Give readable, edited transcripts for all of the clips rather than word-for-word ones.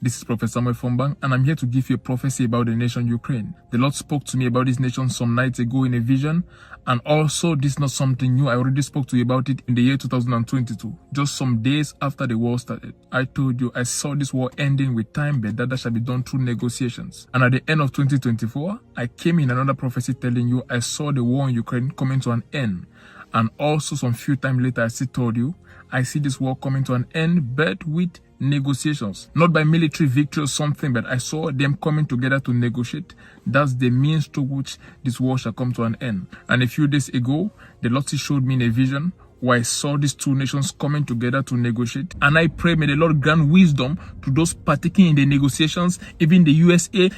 This is Prophet Samuel Fombang, and I'm here to give you a prophecy about the nation Ukraine. The Lord spoke to me about this nation some nights ago in a vision, and also this is not something new. I already spoke to you about it in the year 2022, just some days after the war started. I told you I saw this war ending with time, but that shall be done through negotiations. And at the end of 2024, I came in another prophecy telling you I saw the war in Ukraine coming to an end. And also some few time later, I still told you, I see this war coming to an end, but with negotiations. Not by military victory or something, but I saw them coming together to negotiate. That's the means to which this war shall come to an end. And a few days ago, the Lord showed me in a vision where I saw these two nations coming together to negotiate. And I pray, may the Lord grant wisdom to those partaking in the negotiations, even the USA,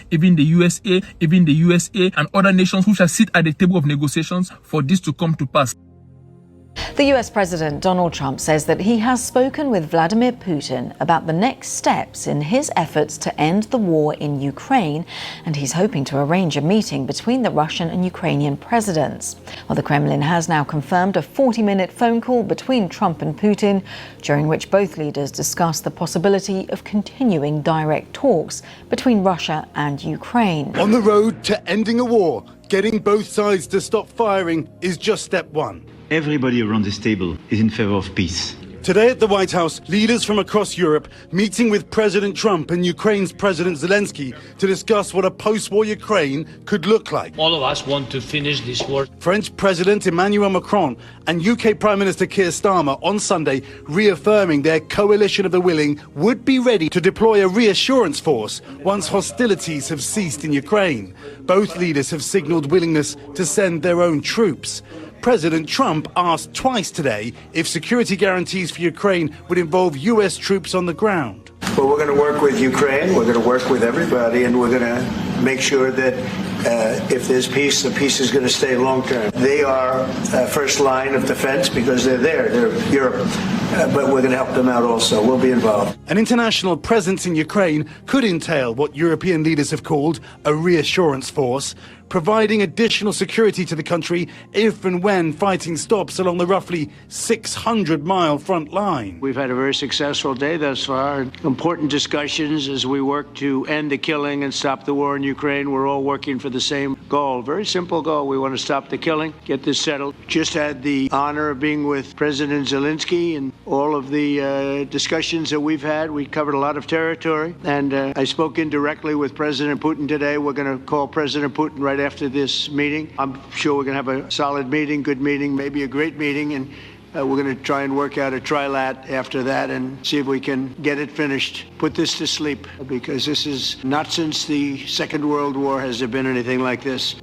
and other nations who shall sit at the table of negotiations for this to come to pass. The US President Donald Trump says that he has spoken with Vladimir Putin about the next steps in his efforts to end the war in Ukraine, and he's hoping to arrange a meeting between the Russian and Ukrainian presidents. Well, the Kremlin has now confirmed a 40-minute phone call between Trump and Putin, during which both leaders discussed the possibility of continuing direct talks between Russia and Ukraine. On the road to ending a war, getting both sides to stop firing is just step one. Everybody around this table is in favor of peace. Today at the White House, leaders from across Europe meeting with President Trump and Ukraine's President ZELENSKYY to discuss what a post-war Ukraine could look like. All of us want to finish this war. French President Emmanuel Macron and UK Prime Minister Keir Starmer on Sunday reaffirming their coalition of the willing would be ready to deploy a reassurance force once hostilities have ceased in Ukraine. Both leaders have signalled willingness to send their own troops. President Trump asked twice today if security guarantees for Ukraine would involve US troops on the ground. Well, we're going to work with Ukraine, we're going to work with everybody, and we're going to make sure that if there's peace, the peace is going to stay long term. They are first line of defense because they're there, they're Europe, but we're going to help them out also. We'll be involved. An international presence in Ukraine could entail what European leaders have called a reassurance force, providing additional security to the country if and when fighting stops along the roughly 600-mile front line. We've had a very successful day thus far. Important discussions as we work to end the killing and stop the war in Ukraine. We're all working for the same goal, very simple goal. We want to stop the killing, get this settled. Just had the honor of being with President ZELENSKYY and all of the discussions that we've had. We covered a lot of territory, and I spoke indirectly with President Putin today. We're going to call President Putin right after this meeting. I'm sure we're going to have a solid meeting, good meeting, maybe a great meeting, and we're going to try and work out a trilat after that and see if we can get it finished, put this to sleep, because this is not since the Second World War has there been anything like this.